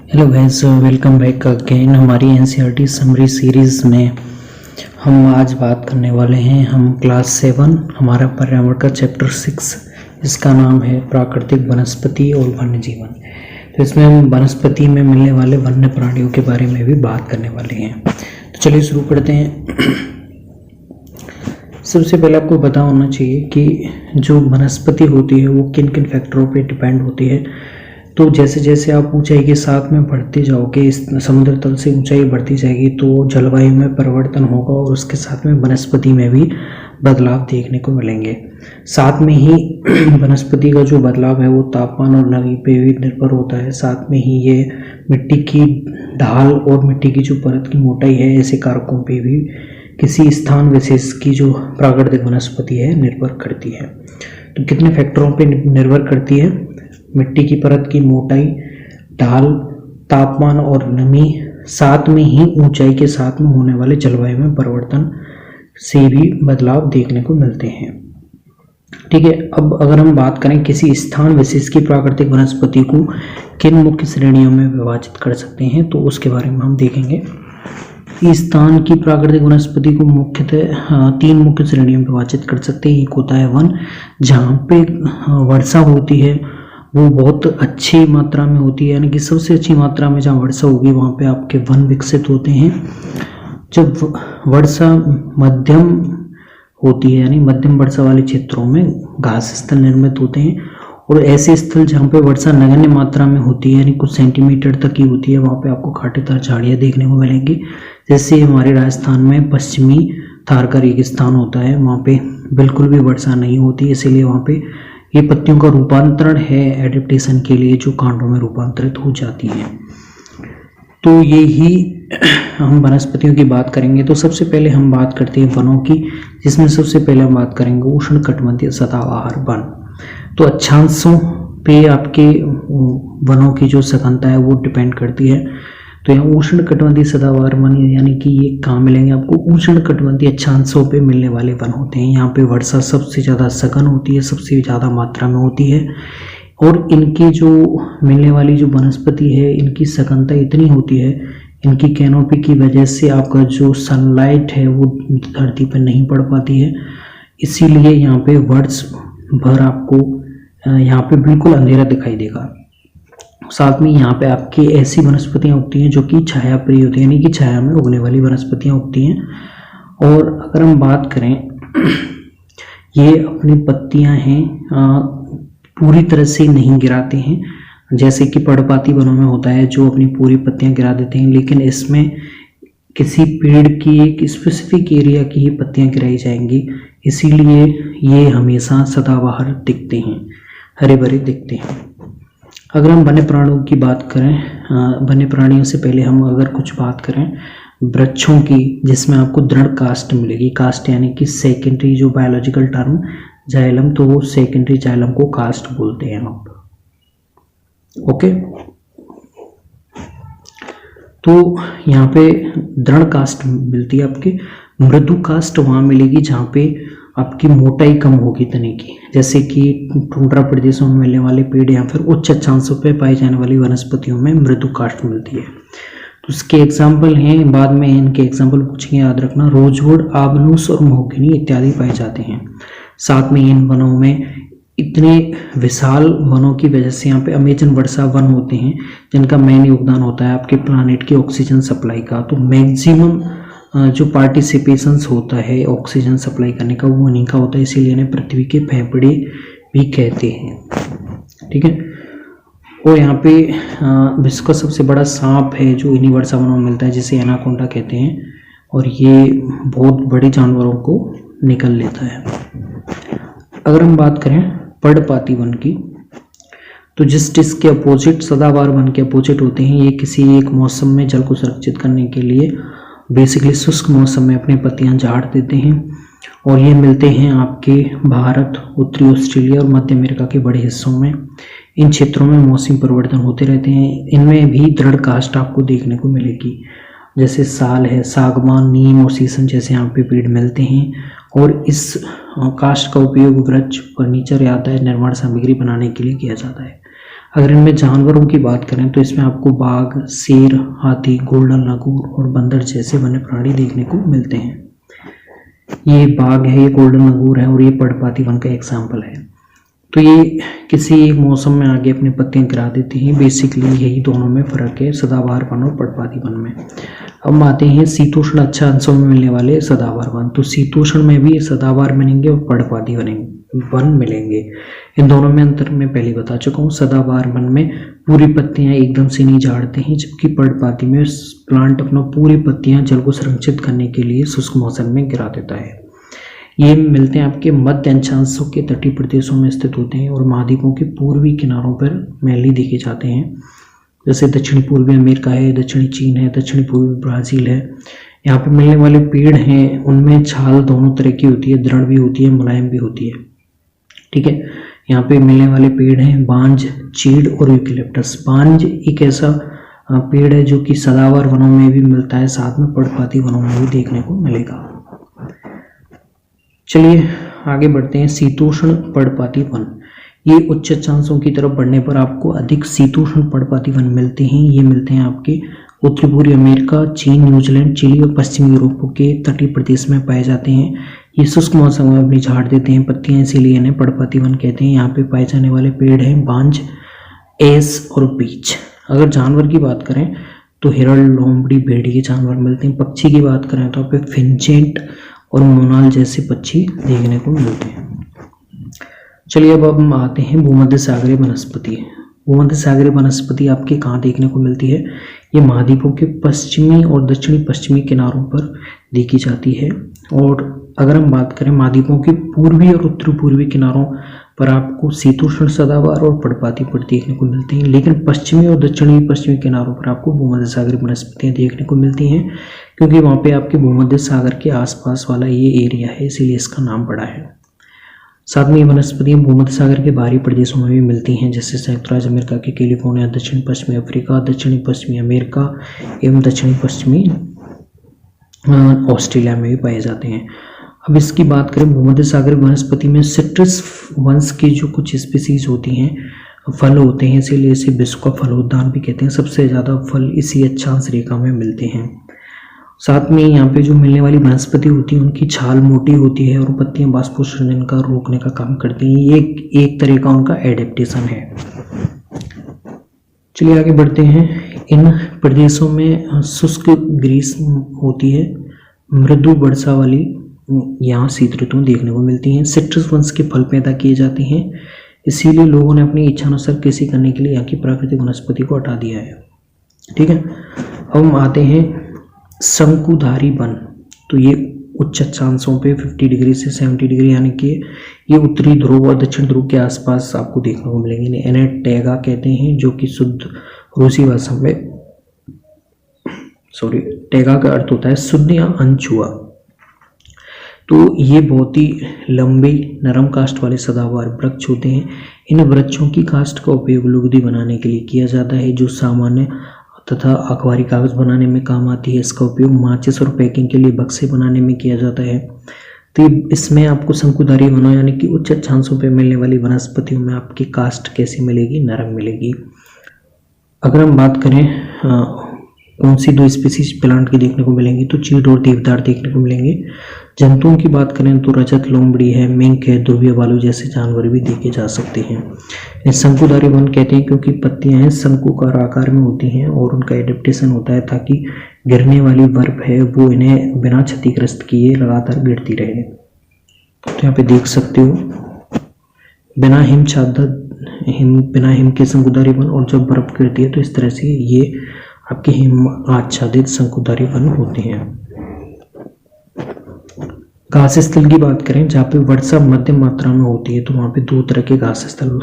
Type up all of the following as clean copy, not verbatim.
Hello guys, welcome back again. हमारी NCERT summary series में हम आज बात करने वाले हैं हम क्लास 7 हमारा पर्यावरण का चैप्टर 6, इसका नाम है प्राकृतिक वनस्पति और वन्य जीवन। तो इसमें हम वनस्पति में मिलने वाले वन्य प्राणियों के बारे में भी बात करने वाले हैं। तो चलिए शुरू करते हैं। सबसे पहले आपको पता होना चाहिए कि जो वनस्पति होती है वो किन किन फैक्टरों पे डिपेंड होती है। तो जैसे जैसे आप ऊंचाई के साथ में बढ़ते जाओगे, इस समुद्र तल से ऊंचाई बढ़ती जाएगी तो जलवायु में परिवर्तन होगा और उसके साथ में वनस्पति में भी बदलाव देखने को मिलेंगे। साथ में ही वनस्पति का जो बदलाव है वो तापमान और नमी पे भी निर्भर होता है। साथ में ही ये मिट्टी की ढाल और मिट्टी की जो परत की मोटाई है, ऐसे कारकों पे भी किसी स्थान विशेष की जो प्राकृतिक वनस्पति है निर्भर करती है। तो कितने फैक्टरों पे निर्भर करती है? मिट्टी की परत की मोटाई, ढाल, तापमान और नमी, साथ में ही ऊंचाई के साथ में होने वाले जलवायु में परिवर्तन से भी बदलाव देखने को मिलते हैं। ठीक है, अब अगर हम बात करें किसी स्थान विशेष की प्राकृतिक वनस्पति को किन मुख्य श्रेणियों में विभाजित कर सकते हैं, तो उसके बारे में हम देखेंगे। इस स्थान की प्राकृतिक वनस्पति को मुख्यतः 3 मुख्य श्रेणियों में विभाजित कर सकते हैं। एक होता है वन, जहाँ पे वर्षा होती है वो बहुत अच्छी मात्रा में होती है, यानी कि सबसे अच्छी मात्रा में जहाँ वर्षा होगी वहाँ पे आपके वन विकसित होते हैं। जब वर्षा मध्यम होती है, यानी मध्यम वर्षा वाले क्षेत्रों में घास स्थल निर्मित होते हैं, और ऐसे स्थल जहाँ पे वर्षा नगण्य मात्रा में होती है, यानी कुछ सेंटीमीटर तक की होती है, वहाँ पे आपको कांटेदार झाड़ियाँ देखने को मिलेंगी। जैसे हमारे राजस्थान में पश्चिमी थार का रेगिस्तान होता है, वहाँ पे बिल्कुल भी वर्षा नहीं होती, इसीलिए वहाँ पे ये पत्तियों का रूपांतरण है एडेप्टेशन के लिए, जो कांडों में रूपांतरित हो जाती है। तो ये ही हम वनस्पतियों की बात करेंगे। तो सबसे पहले हम बात करते हैं वनों की, जिसमें सबसे पहले हम बात करेंगे उष्णकटिबंधीय सदाबहार वन। तो अक्षांशों पे आपके वनों की जो सघनता है वो डिपेंड करती है। तो यहाँ उष्णकटिबंधीय सदाबहार वन यानी कि ये कहाँ मिलेंगे आपको? उष्णकटिबंधीय अक्षांशों पे मिलने वाले वन होते हैं। यहाँ पे वर्षा सबसे ज़्यादा सघन होती है, सबसे ज़्यादा मात्रा में होती है, और इनकी जो मिलने वाली जो वनस्पति है इनकी सघनता इतनी होती है, इनकी कैनोपी की वजह से आपका जो सनलाइट है वो धरती पर नहीं पड़ पाती है, इसीलिए यहाँ पे वर्ष भर आपको यहाँ पे बिल्कुल अंधेरा दिखाई देगा। साथ में यहाँ पे आपकी ऐसी वनस्पतियाँ उगती हैं जो कि छाया प्रिय होती हैं, यानी कि छाया में उगने वाली वनस्पतियाँ उगती हैं। और अगर हम बात करें, ये अपनी पत्तियाँ हैं पूरी तरह से नहीं गिराते हैं, जैसे कि पर्णपाती वनों में होता है जो अपनी पूरी पत्तियाँ गिरा देते हैं, लेकिन इसमें किसी पेड़ की एक स्पेसिफिक एरिया की ही पत्तियाँ गिराई जाएंगी, इसीलिए ये हमेशा सदाबहार दिखते हैं, हरे भरे दिखते हैं। अगर हम वन्य प्राणियों की बात करें, वन्य प्राणियों से पहले हम अगर कुछ बात करें वृक्षों की, जिसमें आपको दृढ़ काष्ठ मिलेगी। काष्ठ यानी कि सेकेंडरी जो बायोलॉजिकल टर्म जाइलम, तो वो सेकेंडरी जाइलम को काष्ठ बोलते हैं आप। ओके, तो यहाँ पे दृढ़ काष्ठ मिलती है। आपकी मृदु काष्ठ वहाँ मिलेगी जहाँ पे आपकी मोटाई कम होगी तने की, जैसे कि टुंड्रा प्रदेशों में मिलने वाले पेड़ या फिर उच्च अक्षांशों पर पाई जाने वाली वनस्पतियों में मृदु काष्ठ मिलती है। तो उसके एग्जाम्पल हैं, बाद में इनके एग्जाम्पल पूछेंगे, याद रखना। रोजवुड, आबनूस और महोगनी इत्यादि पाए जाते हैं। साथ में इन वनों में इतने विशाल वनों की वजह से यहाँ पे अमेजन वर्षा वन होते हैं, जिनका मेन योगदान होता है आपके प्लानेट की ऑक्सीजन सप्लाई का। तो मैक्सिमम जो पार्टिसिपेशंस होता है ऑक्सीजन सप्लाई करने का वो इन्हीं का होता है, इसीलिए इन्हें पृथ्वी के फेफड़े भी कहते हैं। ठीक है, और यहाँ पे विश्व का सबसे बड़ा सांप है जो इन्हीं वर्षा वनों में मिलता है, जिसे एनाकोंडा कहते हैं, और ये बहुत बड़े जानवरों को निकल लेता है। अगर हम बात करें पर्णपाती वन की, तो जिसके अपोजिट सदाबहार वन के अपोजिट होते हैं। ये किसी एक मौसम में जल को संरक्षित करने के लिए बेसिकली शुष्क मौसम में अपनी पत्तियां झाड़ देते हैं, और ये मिलते हैं आपके भारत, उत्तरी ऑस्ट्रेलिया और मध्य अमेरिका के बड़े हिस्सों में। इन क्षेत्रों में मौसमी परिवर्तन होते रहते हैं। इनमें भी दृढ़ काष्ठ आपको देखने को मिलेगी, जैसे साल है, सागवान, नीम और शीशम जैसे यहाँ पे पेड़ मिलते हैं, और इस काष्ठ का उपयोग वृक्ष, फर्नीचर या निर्माण सामग्री बनाने के लिए किया जाता है। अगर इनमें जानवरों की बात करें तो इसमें आपको बाघ, शेर, हाथी, गोल्डन लंगूर और बंदर जैसे वन्य प्राणी देखने को मिलते हैं। ये बाघ है, ये गोल्डन लंगूर है और ये पर्णपाती वन का एग्जाम्पल है। तो ये किसी एक मौसम में आगे अपनी पत्तियां गिरा देती हैं। बेसिकली यही दोनों में फर्क है, सदाबहार वन और पर्णपाती वन में। अब आते हैं शीतोष्ण अच्छा अंशों में मिलने वाले सदाबहार वन। तो शीतोष्ण में भी सदाबहार मिलेंगे और पर्णपाती वन मिलेंगे। इन दोनों में अंतर मैं पहले बता चुका हूँ। सदाबहार वन में पूरी पत्तियां एकदम से नहीं झाड़ते हैं, जबकि पर्णपाती में प्लांट अपना पूरी पत्तियां जल को संरक्षित करने के लिए शुष्क मौसम में गिरा देता है। ये मिलते हैं आपके मध्य अंशांशों के तटीय प्रदेशों में स्थित होते हैं और महाद्वीपों के पूर्वी किनारों पर मेनली देखे जाते हैं। जैसे दक्षिणी पूर्वी अमेरिका है, दक्षिणी चीन है, दक्षिणी पूर्वी ब्राज़ील है। यहाँ पे मिलने वाले पेड़ हैं उनमें छाल दोनों तरह की होती है, दृढ़ भी होती है, मुलायम भी होती है। ठीक है, यहाँ पे मिलने वाले पेड़ हैं बांज, चीड़ और यूकेलिप्टस। बांज एक ऐसा पेड़ है जो कि सदाबहार वनों में भी मिलता है, साथ में पर्णपाती वनों में भी देखने को मिलेगा। चलिए आगे बढ़ते हैं। शीतोष्ण पर्णपाती वन, ये उच्च अक्षांशों की तरफ बढ़ने पर आपको अधिक शीतोष्ण पर्णपाती वन मिलते हैं। ये मिलते हैं आपके उत्तरी पूर्वी अमेरिका, चीन, न्यूजीलैंड, चिली और पश्चिमी यूरोप के तटीय प्रदेश में पाए जाते हैं। ये शुष्क मौसम में अपनी झाड़ देते हैं पत्तियां, इसीलिए इन्हें पर्णपाती वन कहते हैं। यहाँ पे पाए जाने वाले पेड़ हैं बांज, एस और बीच। अगर जानवर की बात करें तो हिरण, लोमड़ी, भेड़िए जानवर मिलते हैं। पक्षी की बात करें तो आप पे फिंचेंट और मोनाल जैसे पक्षी देखने को मिलते हैं। चलिए अब हम आते हैं भूमध्य सागरीय वनस्पति। भूमध्य सागरीय वनस्पति आपके कहाँ देखने को मिलती है? ये महाद्वीपों के पश्चिमी और दक्षिणी पश्चिमी किनारों पर देखी जाती है। और अगर हम बात करें महाद्वीपों के पूर्वी और उत्तरी पूर्वी किनारों पर आपको शीतोष्ण सदाबहार और पर्णपाती पेड़ देखने को मिलते हैं, लेकिन पश्चिमी और दक्षिणी पश्चिमी किनारों पर आपको भूमध्य सागरीय वनस्पतियां देखने को मिलती हैं, क्योंकि वहाँ पे आपके भूमध्य सागर के आसपास वाला ये एरिया है, इसीलिए इसका नाम पड़ा है। साथ में ये वनस्पतियां भूमध्य सागर के बाहरी प्रदेशों में भी मिलती हैं, जैसे संयुक्त राज्य अमेरिका के कैलिफोर्निया, दक्षिण पश्चिमी अफ्रीका, दक्षिणी पश्चिमी अमेरिका एवं दक्षिणी पश्चिमी ऑस्ट्रेलिया में भी पाए जाते हैं। अब इसकी बात करें भूमध्य सागर वनस्पति में सिट्रस वंश की जो कुछ स्पीसीज होती हैं, फल होते हैं, इसीलिए इसे विश्व का फलोद्यान भी कहते हैं। सबसे ज़्यादा फल इसी अक्षांश रेखा में मिलते हैं। साथ में यहाँ पे जो मिलने वाली वनस्पति होती है उनकी छाल मोटी होती है और पत्तियां वाष्पोत्सर्जन का रोकने का काम करती हैं। ये एक तरह का उनका एडेप्टेशन है। चलिए आगे बढ़ते हैं। इन प्रदेशों में शुष्क ग्रीष्म होती है, मृदु वर्षा वाली यहाँ शीत ऋतु देखने को मिलती हैं। सिट्रस वंश के फल पैदा किए जाते हैं, इसीलिए लोगों ने अपनी इच्छानुसार कृषि करने के लिए यहाँ की प्राकृतिक वनस्पति को हटा दिया है। ठीक है, अब हम आते हैं शंकुधारी वन। तो ये उच्च अक्षांशों पे 50 डिग्री से 70 डिग्री यानी कि ये उत्तरी ध्रुव और दक्षिण ध्रुव के आसपास आपको देखने को मिलेंगे। इन्हें टैगा कहते हैं, जो कि शुद्ध रूसी भाषा में टैगा का अर्थ होता है शुद्ध या अनछुआ। तो ये बहुत ही लंबे नरम काष्ठ वाले सदाबहार वृक्ष होते हैं। इन वृक्षों की काष्ठ का उपयोग लुगदी बनाने के लिए किया जाता है, जो सामान्य तथा अखबारी कागज बनाने में काम आती है। इसका उपयोग माचिस और पैकिंग के लिए बक्से बनाने में किया जाता है। तो इसमें आपको शंकुधारी वनों यानी कि उच्च अक्षांशों पर मिलने वाली वनस्पतियों में आपकी काष्ठ कैसी मिलेगी? नरम मिलेगी। अगर हम बात करें कौन सी दो स्पीसीज प्लांट की देखने को मिलेंगी, तो चीड़ और देवदार देखने को मिलेंगे। जंतुओं की बात करें तो रजत, लोमड़ी है, मिंक है, ध्रुवीय भालू जैसे जानवर भी देखे जा सकते हैं। इन्हें शंकुधारी वन कहते हैं क्योंकि पत्तियां हैं शंकुकार आकार में होती हैं और उनका एडेप्टेशन होता है ताकि गिरने वाली बर्फ है वो इन्हें बिना क्षतिग्रस्त किए लगातार गिरती रहे। तो यहाँ पे देख सकते हो बिना हिम के शंकुधारी वन, और जब बर्फ गिरती है तो इस तरह से ये आपके हिम आच्छादित शंकुधारी वन होते हैं। घास स्थल की बात करें जहाँ पे वर्षा मध्यम मात्रा में होती है, तो वहाँ पे दो तरह के घास स्थल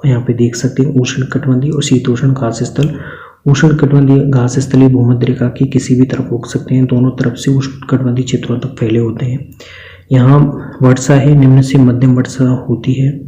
यहाँ पे देख सकते हैं, उष्ण कटिबंधीय और शीतोष्ण घास स्थल। उष्ण कटिबंधीय घास स्थल भूमध्य रेखा की किसी भी तरफ उग सकते हैं, दोनों तरफ से उष्ण कटिबंधीय क्षेत्रों तक फैले होते हैं। यहाँ वर्षा है निम्न से मध्यम वर्षा होती है।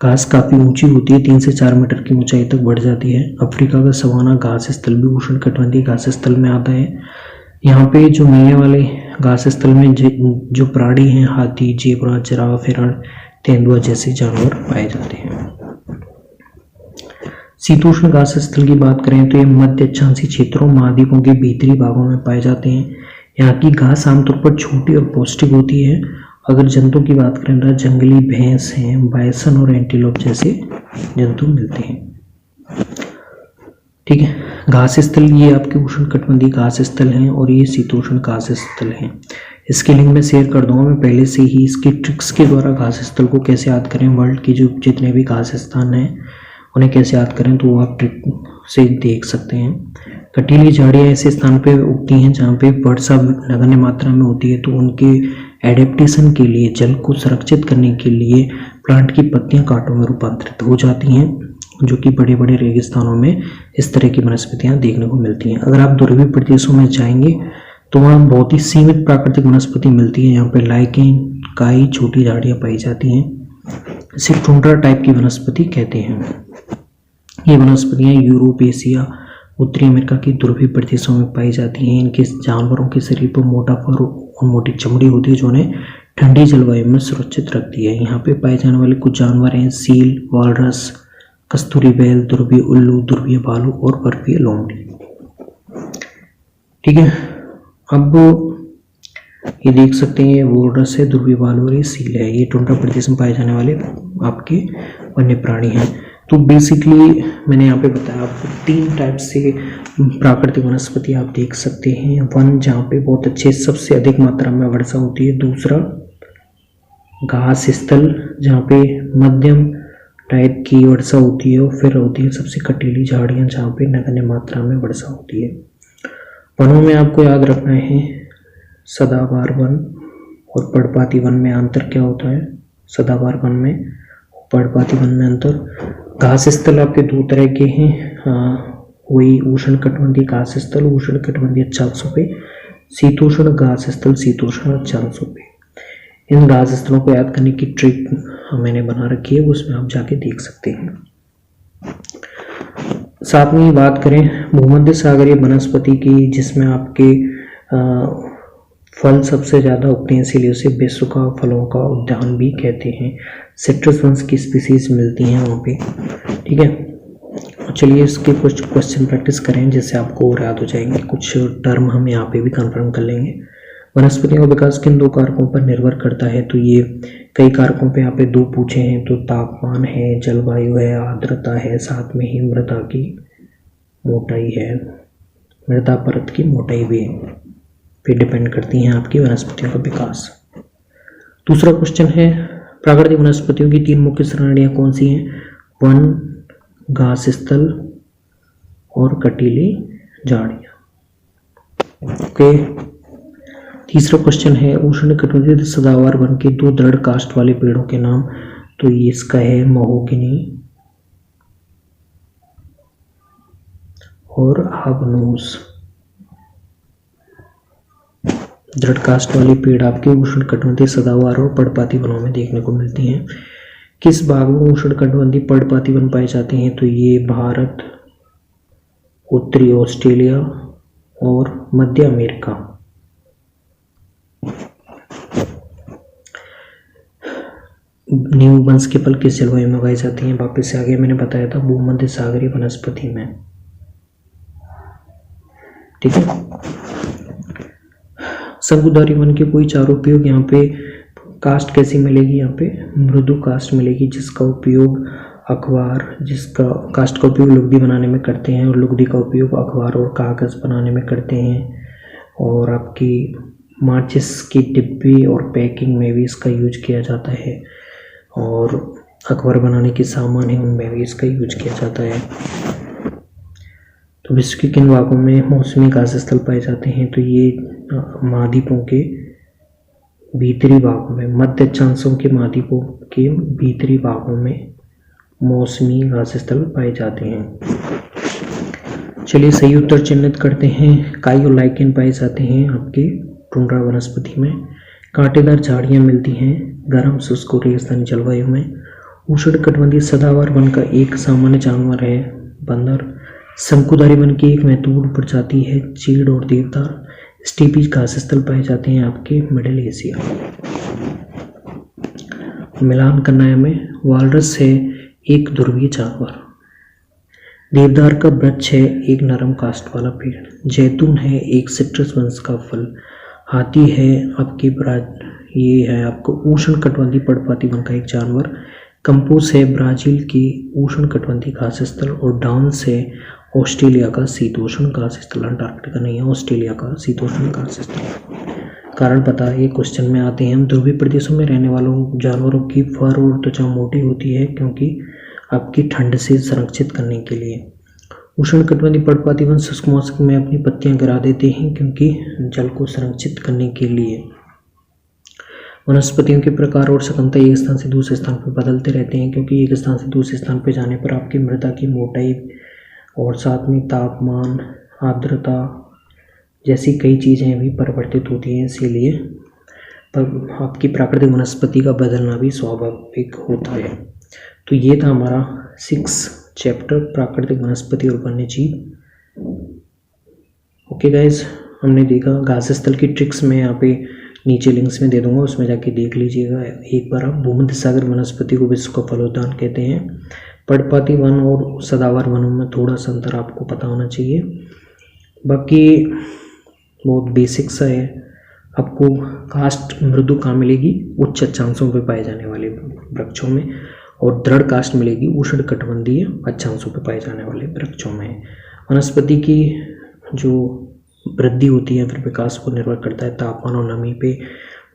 घास काफ़ी ऊंची होती है, 3 से 4 मीटर की ऊंचाई तक बढ़ जाती है। अफ्रीका का सवाना घास स्थल भी उष्ण कटिबंधीय घास स्थल में आता है। यहाँ पे जो मिलने वाले घास स्थल में जो प्राणी हैं, हाथी, जेबरा, जिराफ, हिरण, तेंदुआ जैसे जानवर पाए जाते हैं। शीतोष्ण घास स्थल की बात करें तो ये मध्य अक्षांशीय क्षेत्रों महाद्वीपों के भीतरी भागों में पाए जाते हैं। यहाँ की घास आमतौर पर छोटी और पौष्टिक होती है। अगर जंतु की बात करें तो जंगली भैंस हैं, बायसन और एंटीलोप जैसे जंतु मिलते हैं। ठीक है, घास स्थल ये आपके उष्णकटिबंधीय घास स्थल हैं और ये शीतोष्ण घास स्थल हैं। इसके लिंक मैं शेयर कर दूंगा, मैं पहले से ही इसके ट्रिक्स के द्वारा घास स्थल को कैसे याद करें, वर्ल्ड के जो जितने भी घास स्थान हैं उन्हें कैसे याद करें, तो वो आप ट्रिक से देख सकते हैं। कटीली झाड़ियाँ ऐसे स्थान पे उगती हैं जहाँ पे वर्षा नगण्य मात्रा में होती है, तो उनके एडेप्टेशन के लिए, जल को सुरक्षित करने के लिए प्लांट की पत्तियाँ कांटों में रूपांतरित हो जाती हैं, जो कि बड़े बड़े रेगिस्तानों में इस तरह की वनस्पतियाँ देखने को मिलती हैं। अगर आप ध्रुवीय प्रदेशों में जाएंगे तो वहाँ बहुत ही सीमित प्राकृतिक वनस्पति मिलती है। यहाँ पे लाइकेन, काई, छोटी झाड़ियाँ पाई जाती हैं। इसे टुंड्रा टाइप की वनस्पति कहते हैं। ये वनस्पतियाँ यूरोप, एशिया, उत्तरी अमेरिका के ध्रुवीय प्रदेशों में पाई जाती हैं। इनके जानवरों के शरीर पर मोटा फर और मोटी चमड़ी होती है जो उन्हें ठंडी जलवायु में सुरक्षित रखती है। यहाँ पे पाए जाने वाले कुछ जानवर हैं सील, वालरस, कस्तूरी बैल, ध्रुवीय उल्लू, ध्रुवीय भालू और बर्फीय लोमड़ी। ठीक है, अब ये देख सकते हैं, ये वालरस है, ध्रुवीय भालू और ये सील है। ये टुंड्रा प्रदेश में पाए जाने वाले आपके वन्य प्राणी हैं। तो बेसिकली मैंने यहाँ पे बताया आपको 3 टाइप से प्राकृतिक वनस्पति आप देख सकते हैं। वन जहाँ पे बहुत अच्छे सबसे अधिक मात्रा में वर्षा होती है, दूसरा घास स्थल जहाँ पे मध्यम टाइप की वर्षा होती है, और फिर होती है सबसे कटीली झाड़ियाँ जहाँ पे नगण्य मात्रा में वर्षा होती है। वनों में आपको याद रखना है सदाबहार वन और पर्णपाती वन में अंतर क्या होता है। सदाबहार वन में, पर्णपाती वन में अंतर। घास स्थल आपके 2 तरह के हैं, वही उष्णकटिबंधीय घास स्थल उष्णकटिबंधीय अक्षांशों पे, शीतोष्ण घास स्थल शीतोष्ण अक्षांशों पे। इन घास स्थलों को याद करने की ट्रिक मैंने बना रखी है, उसमें आप जाके देख सकते हैं। साथ में बात करें भूमध्य सागरीय वनस्पति की, जिसमें आपके फल सबसे ज़्यादा उगते हैं, इसीलिए उसे विश्व का फलों का उद्यान भी कहते हैं। सिट्रस वंश की स्पीसीज मिलती हैं वहाँ पे। ठीक है, चलिए इसके कुछ क्वेश्चन प्रैक्टिस करें जिससे आपको और याद हो जाएंगे। कुछ टर्म हम यहाँ पे भी कंफर्म कर लेंगे। वनस्पतियों का विकास किन 2 कारकों पर निर्भर करता है, तो ये कई कारकों पे यहाँ पे 2 पूछे हैं, तो तापमान है, जलवायु है, आर्द्रता है, साथ में ही मृदा की मोटाई है, मृदा परत की मोटाई भी पे डिपेंड करती हैं आपकी वनस्पतियों का विकास। दूसरा क्वेश्चन है प्राकृतिक वनस्पतियों की 3 मुख्य श्रेणियां कौन सी हैं। वन, घास स्थल और कटीली झाड़ियां। ओके, तीसरा क्वेश्चन है उष्णकटिबंधीय सदाबहार वन के 2 दृढ़ काष्ठ वाले पेड़ों के नाम, तो ये इसका है महोगनी और हाबनूस। दृढ़ काष्ठ वाली पेड़ आपके उष्णकटिबंधीय सदाबहार और पर्णपाती वनों में देखने को मिलती हैं। किस भाग में उष्णकटिबंधीय पर्णपाती वन पाए जाते हैं, तो ये भारत, उत्तरी ऑस्ट्रेलिया और मध्य अमेरिका। नींबू वंश के फल किस जलवायु में उगाए जाते हैं, वापस से आगे मैंने बताया था भूमध्य सागरीय वनस्पति में। ठीक है, शंकुधारी वन के कोई 4 उपयोग। यहाँ पे कास्ट कैसी मिलेगी, यहाँ पे मृदु कास्ट मिलेगी, जिसका उपयोग अखबार, जिसका कास्ट का उपयोग लुगदी बनाने में करते हैं, और लुगदी का उपयोग अखबार और कागज़ बनाने में करते हैं, और आपकी माचिस की डिब्बी और पैकिंग में भी इसका यूज किया जाता है, और अखबार बनाने के सामान है उनमें भी इसका यूज किया जाता है। तो विश्व के किन भागों में मौसमी घास स्थल पाए जाते हैं, तो ये महाद्वीपों के भीतरी भागों में, मध्य अक्षांशों के महाद्वीपों के भीतरी भागों में मौसमी घास स्थल पाए जाते हैं। चलिए सही उत्तर चिन्हित करते हैं। काई और लाइकेन पाए जाते हैं आपके टुंड्रा वनस्पति में। कांटेदार झाड़ियाँ मिलती हैं गर्म शुष्क और रेगिस्तानी जलवायु में। उष्णकटिबंधीय सदाबहार वन का एक सामान्य जानवर है बंदर। शंकुधारी वन की एक महत्वपूर्ण प्रजाति है चीड़ और देवदार। स्टेपी घास स्थल पाए जाते हैं आपके मिडिल एशिया। मिलान करना है हमें। वालरस है एक ध्रुवीय जानवर। देवदार का वृक्ष है एक नरम काष्ठ वाला पेड़। जैतून है एक सिट्रस वंश का फल। हाथी है आपकी ये है आपको उष्ण कटिबंधीय पर्णपाती वन का एक जानवर। कंपोस है ब्राजील की उष्ण कटिबंधीय घास स्थल। और डांस है ऑस्ट्रेलिया का शीतोष्ण घास स्थल। अंटार्कटिका नहीं है, ऑस्ट्रेलिया का शीतोष्ण घास स्थल। कारण पता है, ये क्वेश्चन में आते हैं। हम ध्रुवीय प्रदेशों में रहने वालों जानवरों की फर और त्वचा मोटी होती है क्योंकि आपकी ठंड से संरक्षित करने के लिए। उष्ण कटिबंधीय पर्णपाती वन शुष्क मौसम में अपनी पत्तियां गिरा देते हैं क्योंकि जल को संरक्षित करने के लिए। वनस्पतियों के प्रकार और सघनता एक स्थान से दूसरे स्थान पर बदलते रहते हैं क्योंकि एक स्थान से दूसरे स्थान पर जाने पर आपकी मृदा की मोटाई और साथ में तापमान, आर्द्रता जैसी कई चीज़ें भी परिवर्तित होती हैं। इसीलिए आपकी प्राकृतिक वनस्पति का बदलना भी स्वाभाविक होता है। तो ये था हमारा 6 चैप्टर प्राकृतिक वनस्पति और वन्यजीव। ओके गाइज, हमने देखा घास स्थल की ट्रिक्स में यहाँ पे नीचे लिंक्स में दे दूंगा, उसमें जाके देख लीजिएगा एक बार आप। भूमध्य सागर वनस्पति को विश्व का फलोद्यान कहते हैं। पर्णपाती वन और सदाबहार वनों में थोड़ा सा अंतर आपको पता होना चाहिए। बाकी बहुत बेसिक सा है। आपको काष्ठ मृदु कहाँ मिलेगी? उच्च अक्षांशों पर पाए जाने वाले वृक्षों में। और दृढ़ काष्ठ मिलेगी उष्ण कटिबंधीय अक्षांशों पर पाए जाने वाले वृक्षों में। वनस्पति की जो वृद्धि होती है फिर विकास को निर्भर करता है तापमान और नमी पे,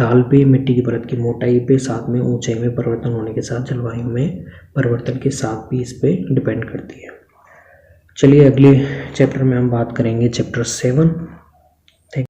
ढाल पे, मिट्टी की परत की मोटाई पे, साथ में ऊंचाई में परिवर्तन होने के साथ जलवायु में परिवर्तन के साथ भी इस पे डिपेंड करती है। चलिए अगले चैप्टर में हम बात करेंगे चैप्टर 7